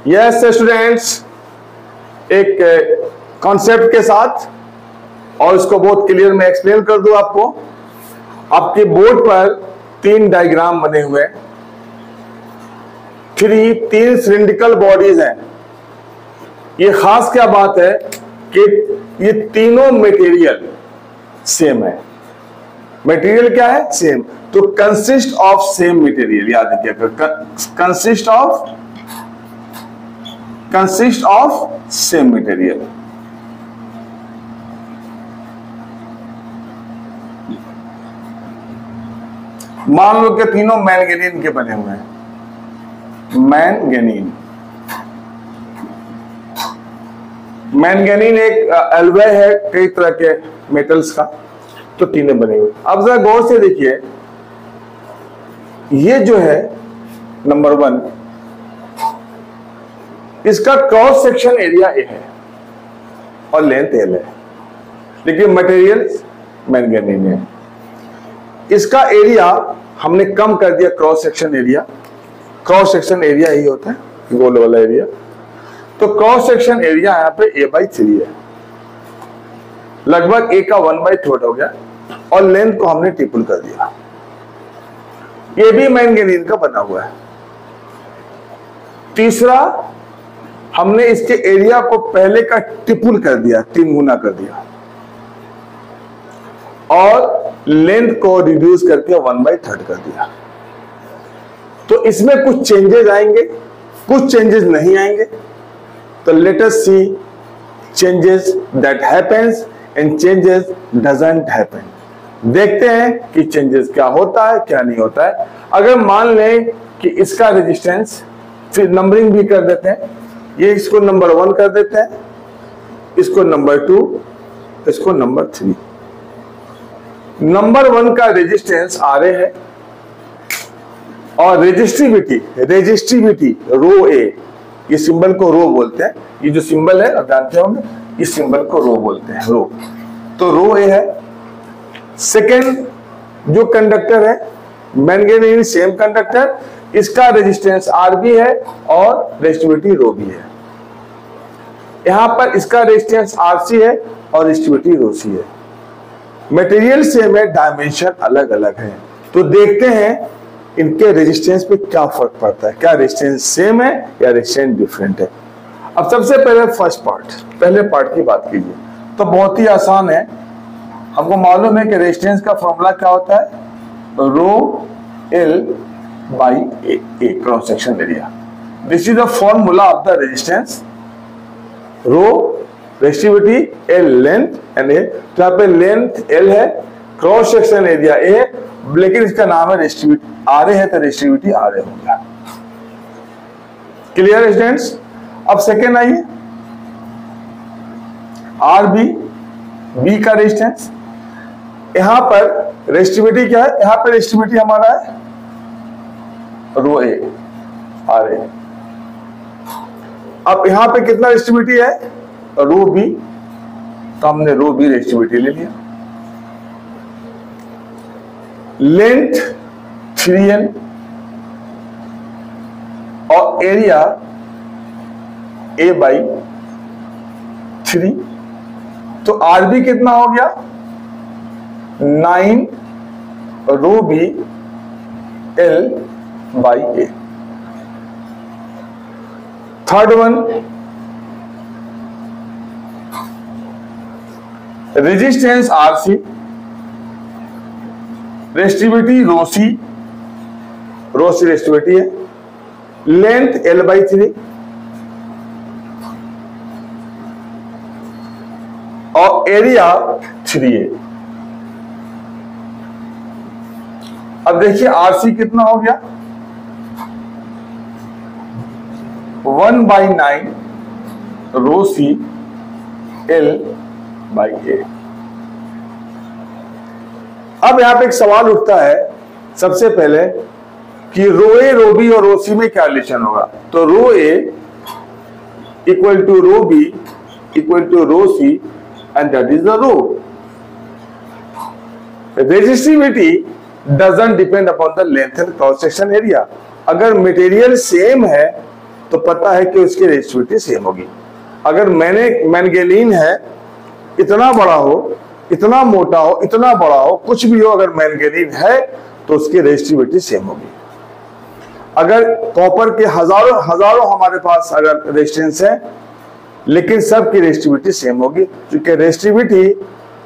Yes students, एक concept के साथ और इसको बहुत क्लियर मैं एक्सप्लेन कर दूं आपको। आपके बोर्ड पर 3 डायग्राम बने हुए हैं। 3 सिलिंड्रिकल बॉडीज हैं। ये खास क्या बात है कि ये तीनों मटेरियल सेम है। मटेरियल क्या है? सेम। तो कंसिस्ट ऑफ सेम मटेरियल, याद रखिएगा, कंसिस्ट ऑफ सेम मटेरियल। मान लो कि तीनों मैंगनीज के बने हुए हैं। मैंगनीज एक एलॉय है कई तरह के मेटल्स का, तो तीनों बने हुए। अब जरा गौर से देखिए, ये जो है नंबर 1, इसका क्रॉस सेक्शन एरिया ए है और लेंथ एल है, लेकिन मटेरियल मैंगनीज है। इसका एरिया हमने कम कर दिया, cross section area. Cross section area ही होता है, गोल वाला एरिया। तो क्रॉस सेक्शन एरिया यहां पे a/3 है, लगभग a का 1/3 हो गया, और लेंथ को हमने ट्रिपल कर दिया। ये भी मैंगनीज का बना हुआ है। तीसरा, हमने इसके एरिया को पहले का ट्रिपल कर दिया, 3 गुना कर दिया, और लेंथ को रिड्यूस करके 1/3 कर दिया। तो इसमें कुछ चेंजेस आएंगे, कुछ चेंजेस नहीं आएंगे। तो let us see changes that happens and changes doesn't happen. देखते हैं कि चेंजेस क्या होता है, क्या नहीं होता है। अगर मान लें कि इसका रेजिस्टेंस, फिर नंबरिंग भी कर देते हैं, ये इसको नंबर 1 कर देते हैं, इसको नंबर 2, इसको नंबर 3। नंबर 1 का रेजिस्टेंस RA है, और रेजिस्टिविटी रो ए, ये सिंबल को रो बोलते हैं। ये जो सिंबल है आप जानते होंगे, इस सिंबल को रो बोलते हैं, रो। तो रो ए है। सेकेंड जो कंडक्टर है मैंगनीज, सेम कंडक्टर, इसका रेजिस्टेंस RB है और रेजिस्टिविटी रो भी है। यहां पर इसका रेजिस्टेंस RC है और रेजिस्टिविटी रो C है। मटेरियल सेम है, डायमेंशन अलग अलग है। तो देखते हैं इनके रेजिस्टेंस पे क्या फर्क पड़ता है, क्या रेजिस्टेंस सेम है या रेजिस्टेंस डिफरेंट है। अब सबसे पहले फर्स्ट पार्ट, पहले पार्ट की बात कीजिए, तो बहुत ही आसान है। हमको मालूम है कि रेजिस्टेंस का फॉर्मूला क्या होता है, rho L/A, cross section area. This is the formula of the resistance. Rho resistivity, L length and A। तो यहाँ पे लेंथ L है, क्रॉस सेक्शन एरिया A, लेकिन इसका नाम है रेजिस्टिविटी RA है, तो रेजिस्टिविटी RA हो गया। Clear students? अब सेकेंड आइए, RB, B का रेजिस्टेंस। यहां पर रेजिस्टिविटी क्या है? यहां पर रेजिस्टिविटी हमारा है रो A, RA। अब यहां पे कितना रेजिस्टिविटी है? रो B, तो हमने रो B रेजिस्टिविटी ले लिया। लेंथ 3N और एरिया A/3। तो RB कितना हो गया? 9 rho B L/A। Third one, resistance RC, resistivity rho C resistivity है, लेंथ L/3 और एरिया 3A। अब देखिए RC कितना हो गया? 1/9 रो C L/A। अब यहां पे एक सवाल उठता है सबसे पहले कि रो A, रो B और रो C में क्या रिलेशन होगा। तो rho A equal to rho B equal to rho C and that is the rho. Resistivity doesn't depend upon the length and cross section area. अगर मटेरियल सेम है तो पता है कि उसकी रेजिस्टिविटी सेम होगी। अगर मैंगनीन है, इतना बड़ा हो, इतना मोटा हो, इतना बड़ा हो, कुछ भी हो, अगर मैंगनीन है तो उसकी रेजिस्टिविटी सेम होगी। अगर कॉपर के हजारों हमारे पास अगर रेजिस्टेंस है, लेकिन सब की रेजिस्टिविटी सेम होगी, क्योंकि रेजिस्टिविटी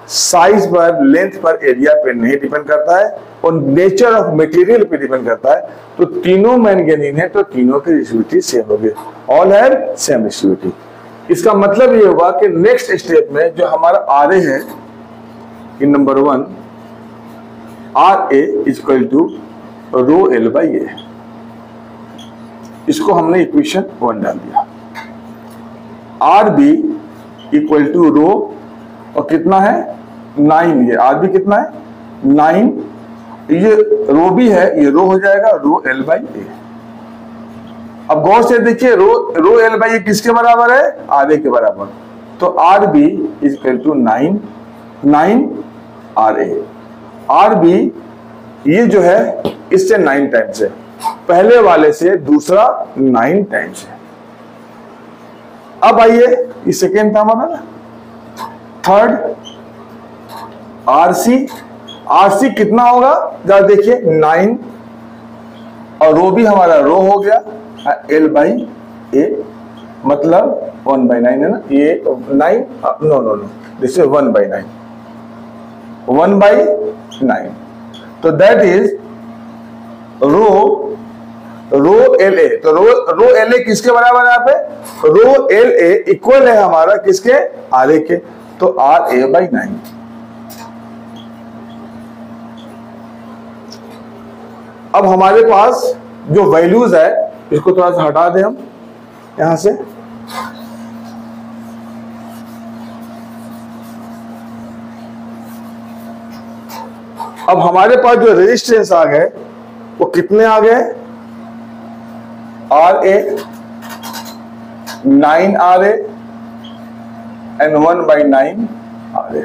साइज पर, लेंथ पर, एरिया पे नहीं डिपेंड करता है और नेचर ऑफ मटेरियल पे डिपेंड करता है। तो तीनों मैंगनीन है तो तीनों की रेजिस्टिविटी सेम होगी, ऑल हैव सेम रेजिस्टिविटी। इसका मतलब ये होगा कि नेक्स्ट स्टेप में जो हमारा आरए है in number 1, R A equal to rho L by A, इसको हमने इक्वेशन 1 डाल दिया। R B equal to rho, और कितना है 9, ये आर बी कितना है 9, ये रो भी है, ये रो हो जाएगा रो एल बाई ए। अब गौर से देखिए, रो एल बाई ए किसके बराबर है, आर ए के बराबर। तो R B equal to 9 R A. R B ये जो है इससे 9 टाइम्स है, पहले वाले से दूसरा 9 टाइम्स है। अब आइए ये सेकेंड था हमारा ना, थर्ड आरसी। आरसी कितना होगा जरा देखिए 9, और रो भी हमारा रो हो गया एल बाई ए, मतलब 1/9 है ना, ये 9, नो दिस इज 1/9, 1/9। तो that is rho L A. तो रो एल ए किसके बराबर है यहाँ पे, रो एल ए इक्वल है हमारा किसके, आर ए के, तो आर ए बाई 9। अब हमारे पास जो वैल्यूज है इसको थोड़ा सा हटा दें हम यहां से। अब हमारे पास जो रेजिस्टेंस आ गए वो कितने आ गए, R A 9 R A and 1/9 R A.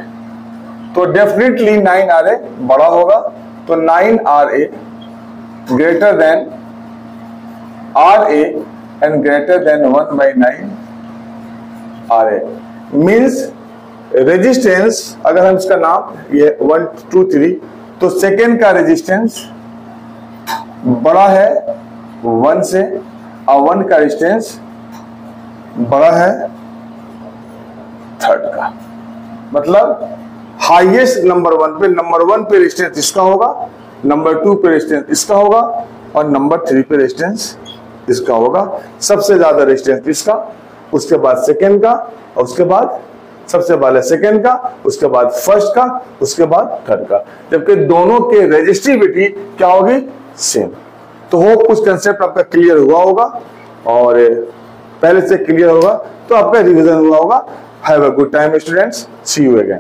तो डेफिनेटली 9 आर ए बड़ा होगा, तो 9 R A greater than R A and greater than 1/9 R A. Means resistance, अगर हम इसका नाम ये 1 2 3, तो सेकेंड का रेजिस्टेंस बड़ा है 1 से, और 1 का रेजिस्टेंस बड़ा है थर्ड का। मतलब हाईएस्ट नंबर 1 पे रेजिस्टेंस इसका होगा, नंबर 2 पे रेजिस्टेंस इसका होगा, और नंबर 3 पे रेजिस्टेंस इसका होगा। सबसे ज्यादा रेजिस्टेंस इसका, उसके बाद सेकेंड का, और उसके बाद सबसे पहले सेकेंड का, उसके बाद फर्स्ट का, उसके बाद थर्ड का, जबकि दोनों के रेजिस्टिविटी क्या होगी, सेम। तो होप कुछ कंसेप्ट आपका क्लियर हुआ होगा, और पहले से क्लियर होगा तो आपका रिवीजन हुआ होगा। Have a good time students, see you again.